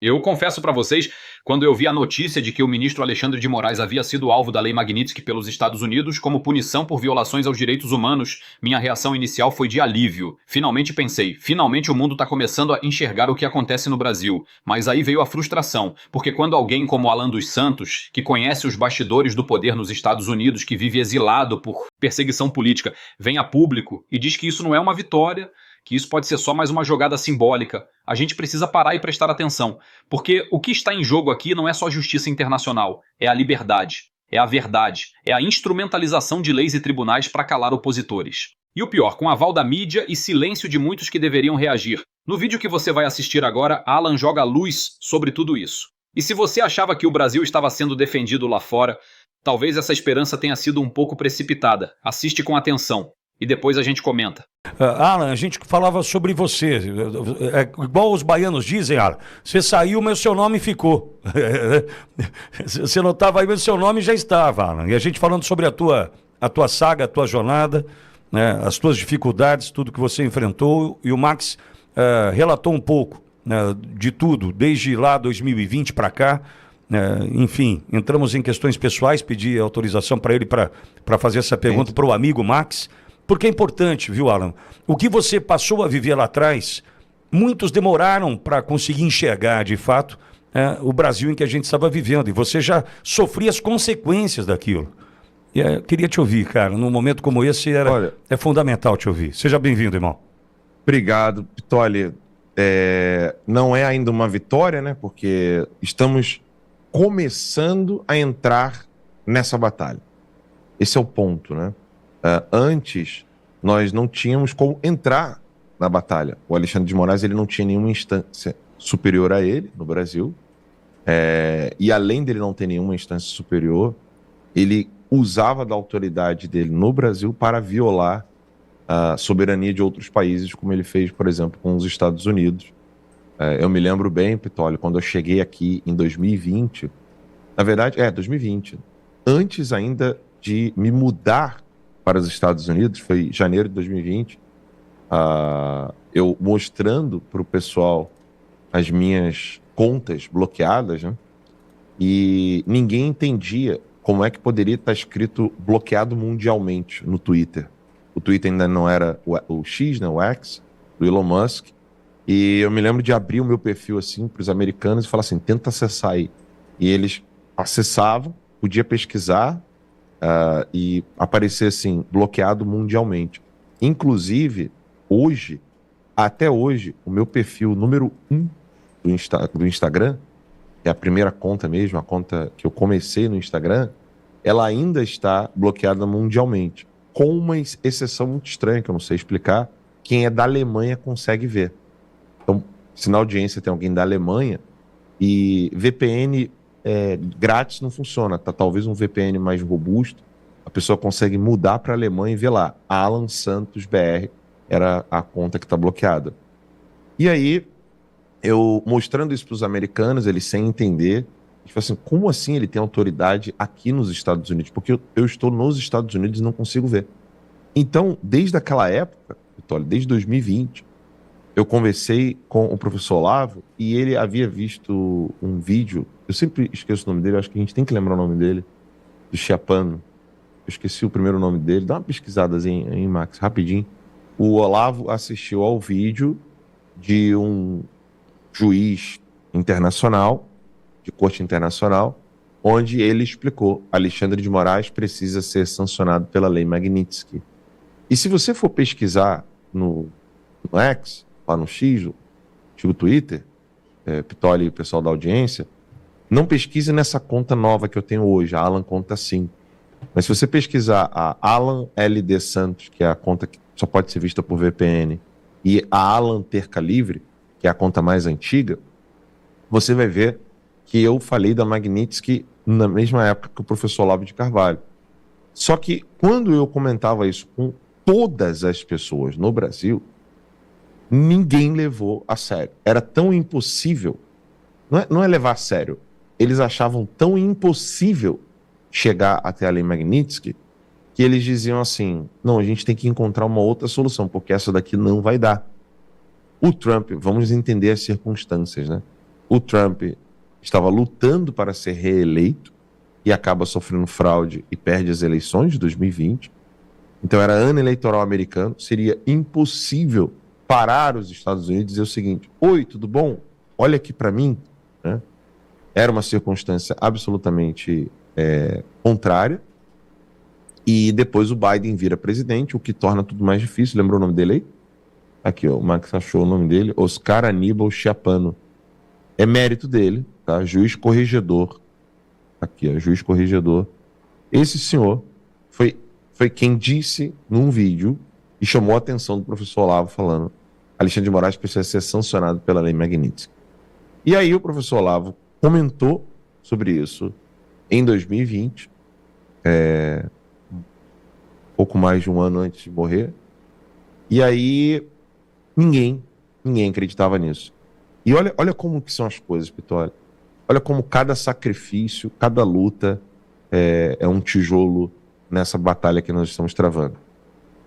Eu confesso para vocês, quando eu vi a notícia de que o ministro Alexandre de Moraes havia sido alvo da Lei Magnitsky pelos Estados Unidos como punição por violações aos direitos humanos, minha reação inicial foi de alívio. Finalmente pensei, finalmente o mundo está começando a enxergar o que acontece no Brasil. Mas aí veio a frustração, porque quando alguém como Alan dos Santos, que conhece os bastidores do poder nos Estados Unidos, que vive exilado por perseguição política, vem a público e diz que isso não é uma vitória, que isso pode ser só mais uma jogada simbólica, a gente precisa parar e prestar atenção, porque o que está em jogo aqui não é só justiça internacional, é a liberdade, é a verdade, é a instrumentalização de leis e tribunais para calar opositores. E o pior, com aval da mídia e silêncio de muitos que deveriam reagir. No vídeo que você vai assistir agora, Alan joga luz sobre tudo isso. E se você achava que o Brasil estava sendo defendido lá fora, talvez essa esperança tenha sido um pouco precipitada. Assiste com atenção. E depois a gente comenta. Alan, a gente falava sobre você. É igual os baianos dizem, Alan. Você saiu, mas o seu nome ficou. Você não estava aí, mas o seu nome já estava, Alan. E a gente falando sobre a tua saga, a tua jornada, né, as tuas dificuldades, tudo que você enfrentou. E o Max relatou um pouco, né, de tudo, desde lá 2020 para cá. Enfim, entramos em questões pessoais, pedi autorização para ele para fazer essa pergunta para o amigo Max. Porque é importante, viu, Alan? O que você passou a viver lá atrás, muitos demoraram para conseguir enxergar, de fato, o Brasil em que a gente estava vivendo. E você já sofria as consequências daquilo. E queria te ouvir, cara. Num momento como esse, é fundamental te ouvir. Seja bem-vindo, irmão. Obrigado, Pitoli. Não é ainda uma vitória, né? Porque estamos começando a entrar nessa batalha. Esse é o ponto, né? Antes, nós não tínhamos como entrar na batalha. O Alexandre de Moraes ele não tinha nenhuma instância superior a ele no Brasil. E além dele não ter nenhuma instância superior, ele usava da autoridade dele no Brasil para violar a soberania de outros países, como ele fez, por exemplo, com os Estados Unidos. Eu me lembro bem, Pitoli, quando eu cheguei aqui em 2020, na verdade, 2020, antes ainda de me mudar para os Estados Unidos, foi janeiro de 2020, eu mostrando para o pessoal as minhas contas bloqueadas, né? E ninguém entendia como é que poderia estar escrito bloqueado mundialmente no Twitter. O Twitter ainda não era o X, né, o X, do Elon Musk, e eu me lembro de abrir o meu perfil assim para os americanos e falar assim, tenta acessar aí. E eles acessavam, podia pesquisar, e aparecer assim, bloqueado mundialmente. Inclusive, até hoje, o meu perfil número 1 do Instagram, que é a primeira conta mesmo, a conta que eu comecei no Instagram, ela ainda está bloqueada mundialmente, com uma exceção muito estranha, que eu não sei explicar, quem é da Alemanha consegue ver. Então, se na audiência tem alguém da Alemanha, e VPN grátis não funciona, tá? Talvez um VPN mais robusto, a pessoa consegue mudar para a Alemanha e ver lá, Alan Santos BR era a conta que está bloqueada. E aí, eu mostrando isso para os americanos, eles sem entender, tipo assim, como assim ele tem autoridade aqui nos Estados Unidos? Porque eu estou nos Estados Unidos e não consigo ver. Então, desde aquela época, Vitória, desde 2020, eu conversei com o professor Olavo e ele havia visto um vídeo, eu sempre esqueço o nome dele, acho que a gente tem que lembrar o nome dele, do Chiapano. Eu esqueci o primeiro nome dele, dá uma pesquisadazinha aí, Max, rapidinho. O Olavo assistiu ao vídeo de um juiz internacional, de corte internacional, onde ele explicou, Alexandre de Moraes precisa ser sancionado pela Lei Magnitsky. E se você for pesquisar no X, lá no X, o antigo Twitter, Pitoli e o pessoal da audiência, não pesquise nessa conta nova que eu tenho hoje, a Alan Conta 5. Mas se você pesquisar a Alan LD Santos, que é a conta que só pode ser vista por VPN, e a Alan Terca Livre, que é a conta mais antiga, você vai ver que eu falei da Magnitsky na mesma época que o professor Olavo de Carvalho. Só que quando eu comentava isso com todas as pessoas no Brasil, ninguém levou a sério. Era tão impossível, não é levar a sério, eles achavam tão impossível chegar até a Lei Magnitsky que eles diziam assim, não, a gente tem que encontrar uma outra solução, porque essa daqui não vai dar. O Trump, vamos entender as circunstâncias, né? o Trump estava lutando para ser reeleito e acaba sofrendo fraude e perde as eleições de 2020. Então era ano eleitoral americano, seria impossível parar os Estados Unidos e dizer o seguinte: oi, tudo bom? Olha aqui para mim. Né? Era uma circunstância absolutamente contrária. E depois o Biden vira presidente, o que torna tudo mais difícil. Lembrou o nome dele aí? Aqui, ó, o Max achou o nome dele, Oscar Aníbal Chiapano. É mérito dele, tá? Juiz corregedor. Aqui, ó, juiz corregedor. Esse senhor foi quem disse num vídeo e chamou a atenção do professor Olavo falando: Alexandre de Moraes precisa ser sancionado pela Lei Magnitsky. E aí o professor Olavo comentou sobre isso em 2020, pouco mais de um ano antes de morrer. E aí ninguém acreditava nisso. E olha como que são as coisas, Pitório. Olha como cada sacrifício, cada luta é um tijolo nessa batalha que nós estamos travando.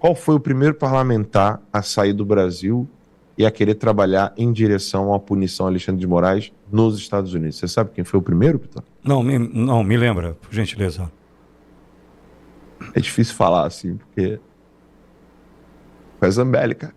Qual foi o primeiro parlamentar a sair do Brasil e a querer trabalhar em direção à punição a Alexandre de Moraes nos Estados Unidos? Você sabe quem foi o primeiro, Pitório? Não, me lembra, por gentileza. É difícil falar assim, porque foi a Zambelli, cara.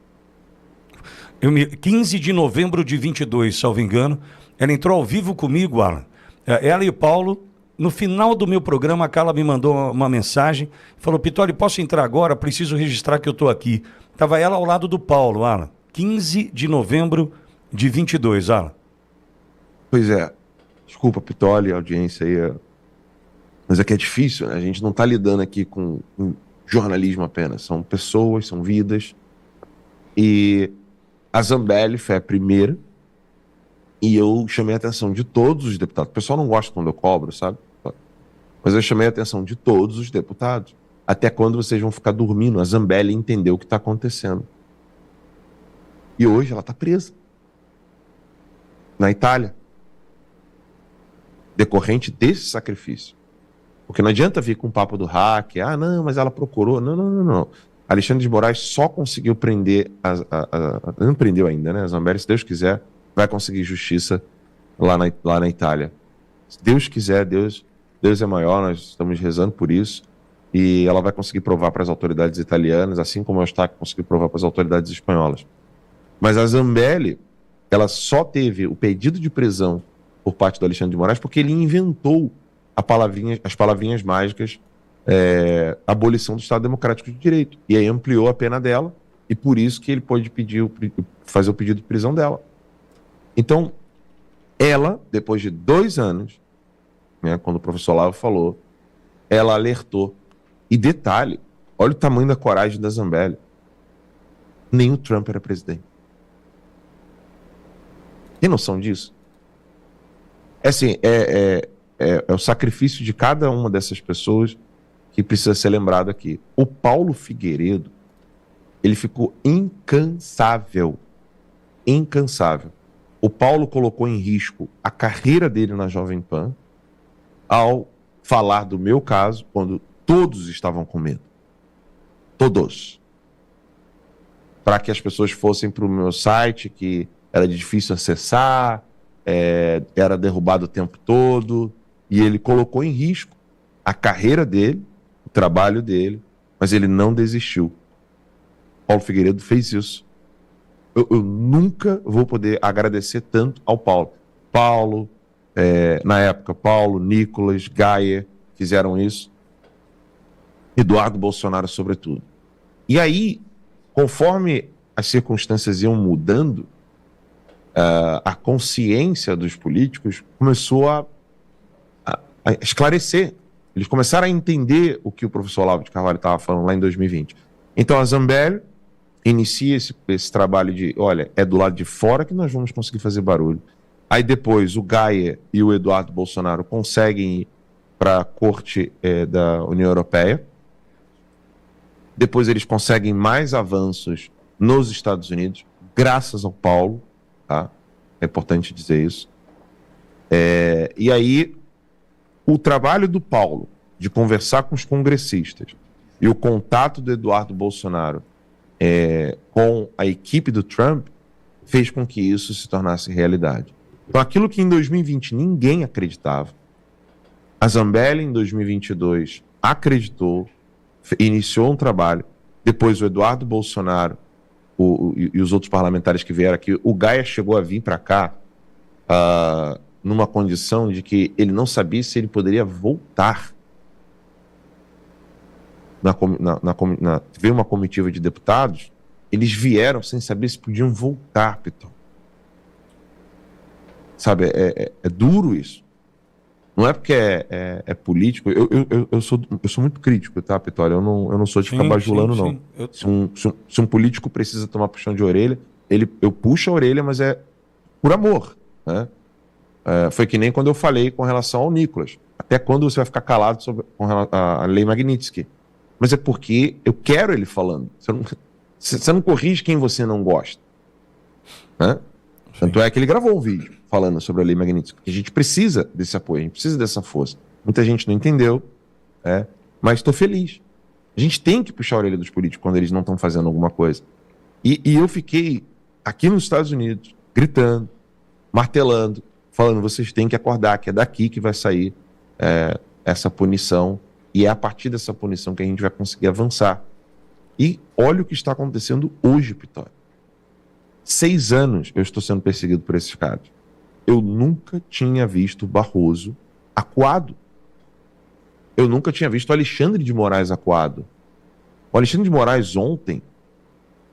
15 de novembro de 22, salvo engano, ela entrou ao vivo comigo, Alan. Ela e o Paulo, no final do meu programa, a Carla me mandou uma mensagem, falou: Pitório, posso entrar agora? Preciso registrar que eu estou aqui. Estava ela ao lado do Paulo, Alan. 15 de novembro de 22, Alan. Pois é. Desculpa, Pitório, a audiência aí. Mas é que é difícil, né? A gente não está lidando aqui com jornalismo apenas. São pessoas, são vidas. E a Zambelli foi a primeira. E eu chamei a atenção de todos os deputados. O pessoal não gosta quando eu cobro, sabe? Mas eu chamei a atenção de todos os deputados. Até quando vocês vão ficar dormindo? A Zambelli entendeu o que está acontecendo. E hoje ela está presa. Na Itália. Decorrente desse sacrifício. Porque não adianta vir com o papo do hack. Ah, não, mas ela procurou. Não. Alexandre de Moraes só conseguiu prender... Não prendeu ainda, né? A Zambelli, se Deus quiser, vai conseguir justiça lá na Itália. Se Deus quiser, Deus é maior, nós estamos rezando por isso. E ela vai conseguir provar para as autoridades italianas, assim como a Eustáquio conseguiu provar para as autoridades espanholas. Mas a Zambelli, ela só teve o pedido de prisão por parte do Alexandre de Moraes porque ele inventou as palavrinhas mágicas, abolição do Estado Democrático de Direito. E aí ampliou a pena dela, e por isso que ele pôde fazer o pedido de prisão dela. Então, ela, depois de 2 anos, né, quando o professor Olavo falou, ela alertou. E detalhe, olha o tamanho da coragem da Zambelli. Nem o Trump era presidente. Tem noção disso? É o sacrifício de cada uma dessas pessoas que precisa ser lembrado aqui. O Paulo Figueiredo, ele ficou incansável. O Paulo colocou em risco a carreira dele na Jovem Pan ao falar do meu caso, quando todos estavam com medo. Todos. Para que as pessoas fossem para o meu site, que era difícil acessar, era derrubado o tempo todo, e ele colocou em risco a carreira dele, o trabalho dele, mas ele não desistiu. Paulo Figueiredo fez isso. Eu nunca vou poder agradecer tanto ao Paulo. Paulo, na época, Paulo, Nicolas, Gaia fizeram isso. Eduardo Bolsonaro, sobretudo. E aí, conforme as circunstâncias iam mudando, a consciência dos políticos começou a esclarecer. Eles começaram a entender o que o professor Olavo de Carvalho estava falando lá em 2020. Então a Zambelli inicia esse trabalho de, olha, é do lado de fora que nós vamos conseguir fazer barulho. Aí depois o Gaia e o Eduardo Bolsonaro conseguem ir para a corte da União Europeia. Depois eles conseguem mais avanços nos Estados Unidos, graças ao Paulo, tá? É importante dizer isso. E aí, o trabalho do Paulo de conversar com os congressistas e o contato do Eduardo Bolsonaro com a equipe do Trump fez com que isso se tornasse realidade. Então, aquilo que em 2020 ninguém acreditava, a Zambelli em 2022 acreditou, iniciou um trabalho, depois o Eduardo Bolsonaro e os outros parlamentares que vieram aqui, o Gaia chegou a vir para cá numa condição de que ele não sabia se ele poderia voltar. Veio uma comitiva de deputados, eles vieram sem saber se podiam voltar, Pitol. Sabe, é duro isso. Não é porque é político. Eu sou muito crítico, tá, Pitol? Eu não sou de ficar bajulando, não. Se um político precisa tomar puxão de orelha, eu puxo a orelha, mas é por amor, né? Foi que nem quando eu falei com relação ao Nicolas. Até quando você vai ficar calado com a lei Magnitsky? Mas é porque eu quero ele falando. Você não corrige quem você não gosta, né? Tanto é que ele gravou um vídeo falando sobre a lei Magnitsky. A gente precisa desse apoio, a gente precisa dessa força. Muita gente não entendeu, mas estou feliz. A gente tem que puxar a orelha dos políticos quando eles não estão fazendo alguma coisa. E eu fiquei aqui nos Estados Unidos, gritando, martelando, falando, vocês têm que acordar, que é daqui que vai sair essa punição, e é a partir dessa punição que a gente vai conseguir avançar. E olha o que está acontecendo hoje, Pitol. 6 anos eu estou sendo perseguido por esses caras. Eu nunca tinha visto Barroso acuado. Eu nunca tinha visto Alexandre de Moraes acuado. O Alexandre de Moraes ontem,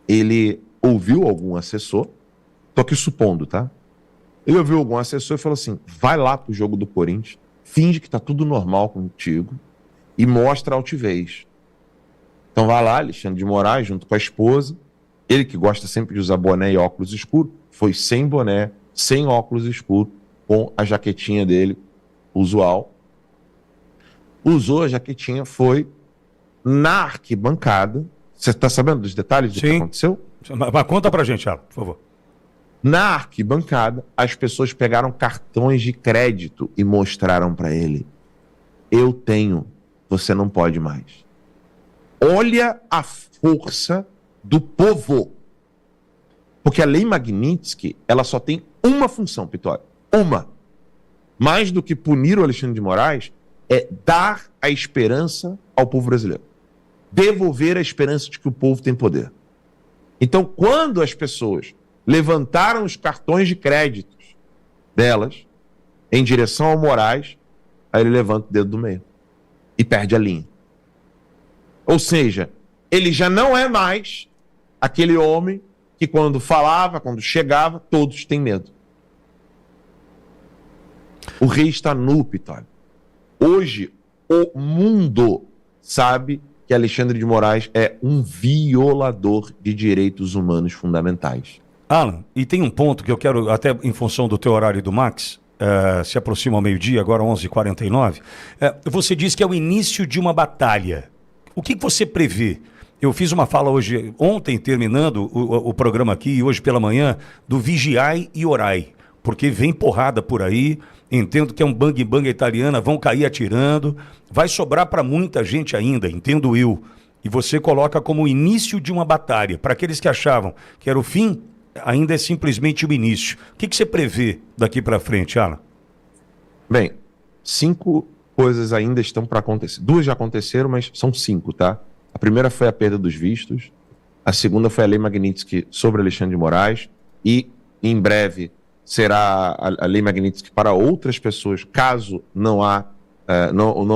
ele ouviu algum assessor, tô aqui supondo, tá? Ele ouviu algum assessor e falou assim, vai lá pro jogo do Corinthians, finge que tá tudo normal contigo e mostra altivez. Então vai lá, Alexandre de Moraes, junto com a esposa, ele que gosta sempre de usar boné e óculos escuros, foi sem boné, sem óculos escuros, com a jaquetinha dele, usual. Usou a jaquetinha, foi na arquibancada. Você está sabendo dos detalhes do que aconteceu? Mas conta pra gente, Alan, por favor. Na arquibancada, as pessoas pegaram cartões de crédito e mostraram para ele. Eu tenho, você não pode mais. Olha a força do povo. Porque a lei Magnitsky, ela só tem uma função, Pitol. Uma. Mais do que punir o Alexandre de Moraes, é dar a esperança ao povo brasileiro. Devolver a esperança de que o povo tem poder. Então, quando as pessoas levantaram os cartões de créditos delas em direção ao Moraes, aí ele levanta o dedo do meio e perde a linha. Ou seja, ele já não é mais aquele homem que quando falava, quando chegava, todos têm medo. O rei está nu, Pitol. Hoje, o mundo sabe que Alexandre de Moraes é um violador de direitos humanos fundamentais. Alan, e tem um ponto que eu quero, até em função do teu horário e do Max, se aproxima ao meio-dia, agora 11h49, você diz que é o início de uma batalha. O que você prevê? Eu fiz uma fala ontem, terminando o programa aqui, e hoje pela manhã, do vigiai e orai, porque vem porrada por aí, entendo que é um bang-bang italiana, vão cair atirando, vai sobrar para muita gente ainda, entendo eu. E você coloca como o início de uma batalha. Para aqueles que achavam que era o fim, ainda é simplesmente o início. O que você prevê daqui para frente, Alan? Bem, 5 coisas ainda estão para acontecer. 2 já aconteceram, mas são 5, tá? A primeira foi a perda dos vistos, a segunda foi a lei Magnitsky sobre Alexandre de Moraes, e em breve será a lei Magnitsky para outras pessoas, caso não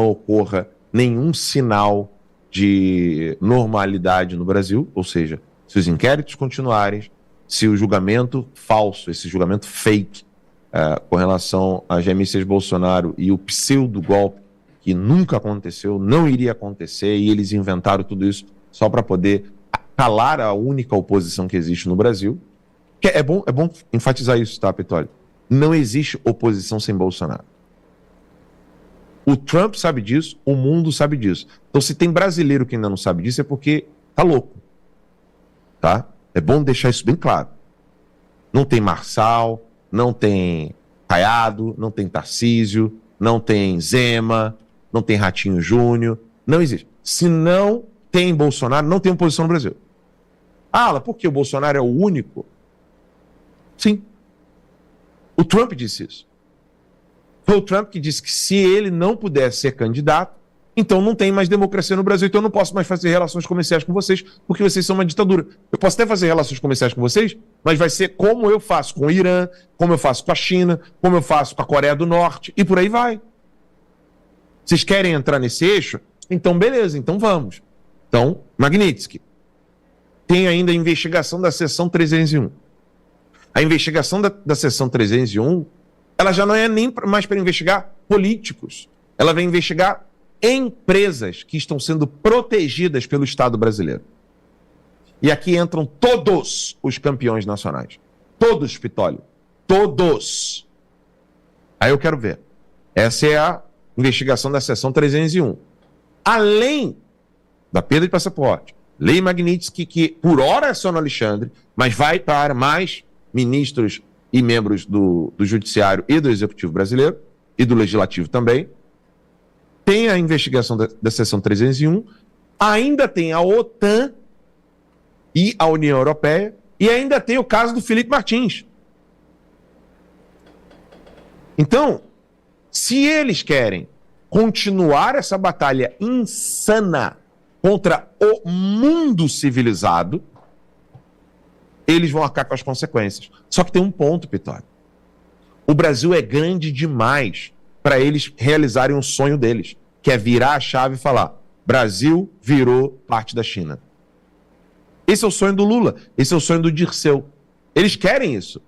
ocorra nenhum sinal de normalidade no Brasil, ou seja, se os inquéritos continuarem, se o julgamento falso, esse julgamento fake, com relação a Jair Messias Bolsonaro e o pseudo-golpe, que nunca aconteceu, não iria acontecer, e eles inventaram tudo isso só para poder calar a única oposição que existe no Brasil. Que é bom enfatizar isso, tá, Pitol? Não existe oposição sem Bolsonaro. O Trump sabe disso, o mundo sabe disso. Então, se tem brasileiro que ainda não sabe disso, é porque tá louco. Tá? É bom deixar isso bem claro. Não tem Marçal, não tem Caiado, não tem Tarcísio, não tem Zema, não tem Ratinho Júnior, não existe. Se não tem Bolsonaro, não tem oposição no Brasil. Por que o Bolsonaro é o único? Sim. O Trump disse isso. Foi o Trump que disse que se ele não puder ser candidato, então não tem mais democracia no Brasil, então eu não posso mais fazer relações comerciais com vocês, porque vocês são uma ditadura. Eu posso até fazer relações comerciais com vocês, mas vai ser como eu faço com o Irã, como eu faço com a China, como eu faço com a Coreia do Norte, e por aí vai. Vocês querem entrar nesse eixo? Então beleza, então vamos. Então, Magnitsky. Tem ainda a investigação da seção 301. A investigação da seção 301, ela já não é nem mais para investigar políticos. Ela vai investigar empresas que estão sendo protegidas pelo Estado brasileiro. E aqui entram todos os campeões nacionais. Todos, Pitólio. Todos. Aí eu quero ver. Essa é a investigação da seção 301. Além da perda de passaporte, Lei Magnitsky, que por hora é só no Alexandre, mas vai para mais ministros e membros do Judiciário e do Executivo brasileiro, e do Legislativo também. Tem a investigação da seção 301, ainda tem a OTAN e a União Europeia, e ainda tem o caso do Felipe Martins. Então, se eles querem continuar essa batalha insana contra o mundo civilizado, eles vão arcar com as consequências. Só que tem um ponto, Pitólio. O Brasil é grande demais para eles realizarem um sonho deles, que é virar a chave e falar: Brasil virou parte da China. Esse é o sonho do Lula, esse é o sonho do Dirceu. Eles querem isso.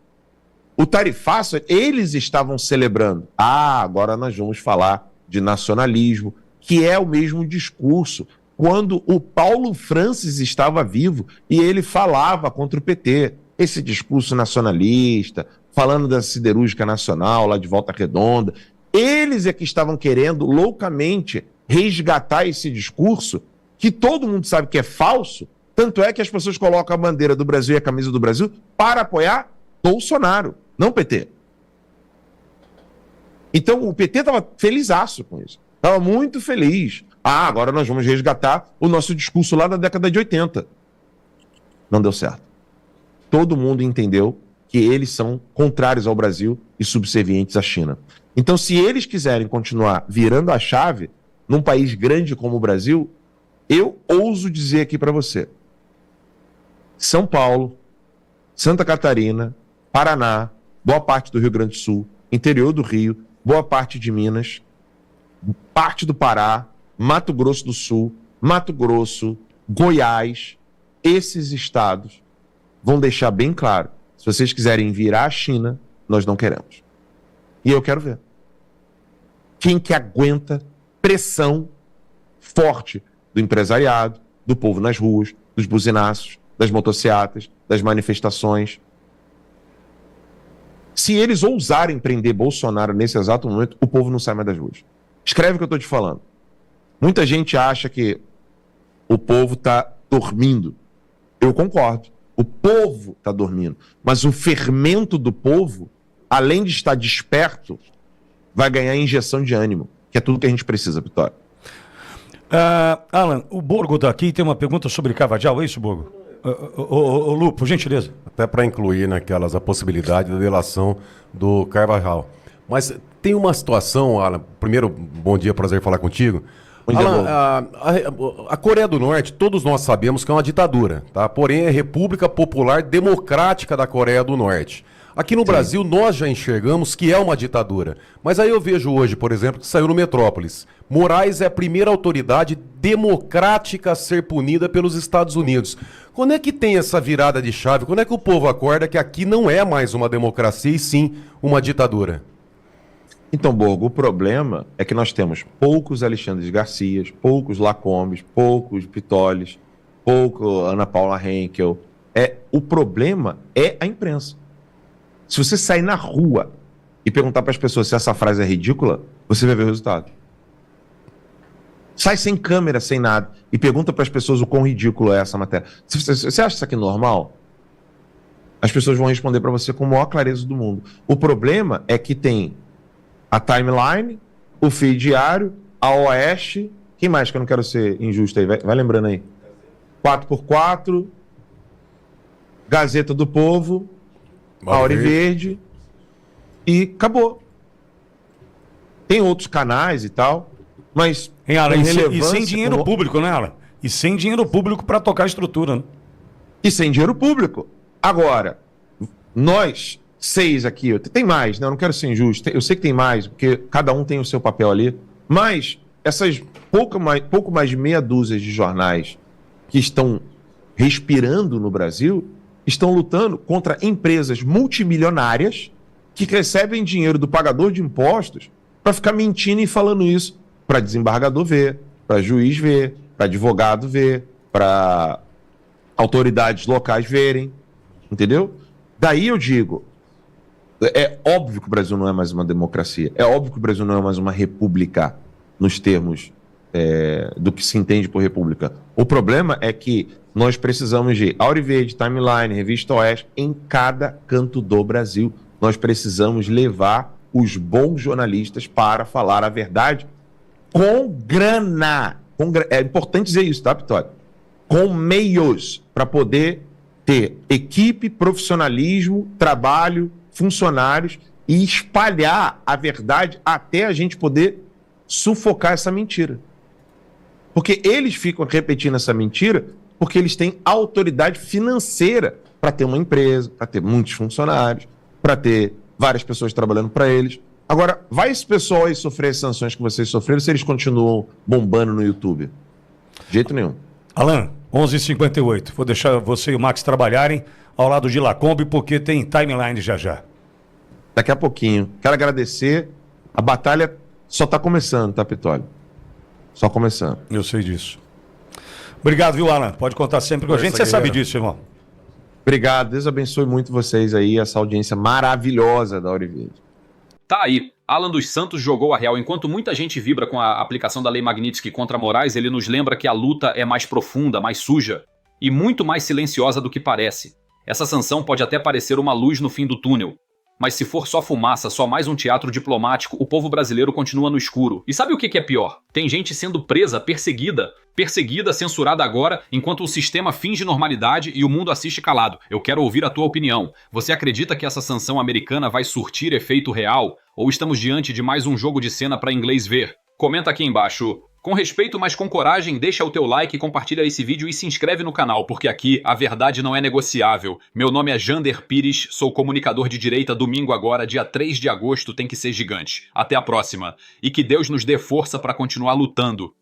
O tarifaço, eles estavam celebrando. Agora nós vamos falar de nacionalismo, que é o mesmo discurso quando o Paulo Francis estava vivo e ele falava contra o PT. Esse discurso nacionalista, falando da siderúrgica nacional lá de Volta Redonda, eles é que estavam querendo loucamente resgatar esse discurso que todo mundo sabe que é falso, tanto é que as pessoas colocam a bandeira do Brasil e a camisa do Brasil para apoiar Bolsonaro, não PT. Então o PT estava felizaço com isso, estava muito feliz. Agora nós vamos resgatar o nosso discurso lá da década de 80. Não deu certo. Todo mundo entendeu que eles são contrários ao Brasil e subservientes à China. Então, se eles quiserem continuar virando a chave num país grande como o Brasil, eu ouso dizer aqui para você: São Paulo, Santa Catarina, Paraná, boa parte do Rio Grande do Sul, interior do Rio, boa parte de Minas, parte do Pará, Mato Grosso do Sul, Mato Grosso, Goiás, esses estados vão deixar bem claro: se vocês quiserem virar a China, nós não queremos. E eu quero ver quem que aguenta pressão forte do empresariado, do povo nas ruas, dos buzinaços, das motocicletas, das manifestações. Se eles ousarem prender Bolsonaro nesse exato momento, o povo não sai mais das ruas. Escreve o que eu estou te falando. Muita gente acha que o povo está dormindo. Eu concordo. O povo está dormindo. Mas o fermento do povo, além de estar desperto, vai ganhar injeção de ânimo, que é tudo que a gente precisa, Vitória. Alan, o Borgo está aqui e tem uma pergunta sobre Carvajal, é isso, Borgo? Lu, por gentileza. Até para incluir naquelas a possibilidade da delação do Carvajal. Mas tem uma situação, Alan, primeiro, bom dia, prazer falar contigo. Alan, a Coreia do Norte, todos nós sabemos que é uma ditadura, tá? Porém, é a República Popular Democrática da Coreia do Norte. Aqui no Brasil, nós já enxergamos que é uma ditadura. Mas aí eu vejo hoje, por exemplo, que saiu no Metrópolis: Moraes é a primeira autoridade democrática a ser punida pelos Estados Unidos. Quando é que tem essa virada de chave? Quando é que o povo acorda que aqui não é mais uma democracia e sim uma ditadura? Então, Borgo, o problema é que nós temos poucos Alexandres Garcias, poucos Lacombes, poucos Pitoles, pouco Ana Paula Henkel. O problema é a imprensa. Se você sair na rua e perguntar para as pessoas se essa frase é ridícula, você vai ver o resultado. Sai sem câmera, sem nada, e pergunta para as pessoas o quão ridículo é essa matéria. Você acha isso aqui normal? As pessoas vão responder para você com a maior clareza do mundo. O problema é que tem a timeline, o feed diário, a Oeste. Quem mais que eu não quero ser injusto aí? Vai lembrando aí. 4x4, Gazeta do Povo, a Hora Verde. e acabou. Tem outros canais e tal, mas... Hein, Alan, com e sem relevância, dinheiro como- público, né, Alan? E sem dinheiro público para tocar a estrutura, né? E sem dinheiro público. Agora, nós 6 aqui, tem mais, né? Eu não quero ser injusto, eu sei que tem mais, porque cada um tem o seu papel ali, mas essas pouco mais de meia dúzia de jornais que estão respirando no Brasil estão lutando contra empresas multimilionárias que recebem dinheiro do pagador de impostos para ficar mentindo e falando isso para desembargador ver, para juiz ver, para advogado ver, para autoridades locais verem, entendeu? Daí eu digo, é óbvio que o Brasil não é mais uma democracia, é óbvio que o Brasil não é mais uma república nos termos do que se entende por república. O problema é que nós precisamos de Auriverde, Timeline, Revista Oeste em cada canto do Brasil. Nós precisamos levar os bons jornalistas para falar a verdade com grana. É importante dizer isso, tá, Vitória? Com meios para poder ter equipe, profissionalismo, trabalho, funcionários e espalhar a verdade até a gente poder sufocar essa mentira. Porque eles ficam repetindo essa mentira porque eles têm autoridade financeira para ter uma empresa, para ter muitos funcionários, para ter várias pessoas trabalhando para eles. Agora, vai esse pessoal aí sofrer as sanções que vocês sofreram se eles continuam bombando no YouTube? De jeito nenhum. Alan, 11h58. Vou deixar você e o Max trabalharem ao lado de Lacombe, porque tem Timeline já já. Daqui a pouquinho. Quero agradecer. A batalha só está começando, tá, Pitoli? Só começando. Eu sei disso. Obrigado, viu, Alan? Pode contar sempre com a gente. Você sabe disso, irmão. Obrigado. Deus abençoe muito vocês aí, essa audiência maravilhosa da Auriverde. Tá aí. Alan dos Santos jogou a real. Enquanto muita gente vibra com a aplicação da Lei Magnitsky contra Moraes, ele nos lembra que a luta é mais profunda, mais suja e muito mais silenciosa do que parece. Essa sanção pode até parecer uma luz no fim do túnel, mas se for só fumaça, só mais um teatro diplomático, o povo brasileiro continua no escuro. E sabe o que é pior? Tem gente sendo presa, perseguida, censurada agora, enquanto o sistema finge normalidade e o mundo assiste calado. Eu quero ouvir a tua opinião. Você acredita que essa sanção americana vai surtir efeito real? Ou estamos diante de mais um jogo de cena para inglês ver? Comenta aqui embaixo. Com respeito, mas com coragem, deixa o teu like, compartilha esse vídeo e se inscreve no canal, porque aqui a verdade não é negociável. Meu nome é Jander Pires, sou comunicador de direita. Domingo agora, dia 3 de agosto, tem que ser gigante. Até a próxima. E que Deus nos dê força para continuar lutando.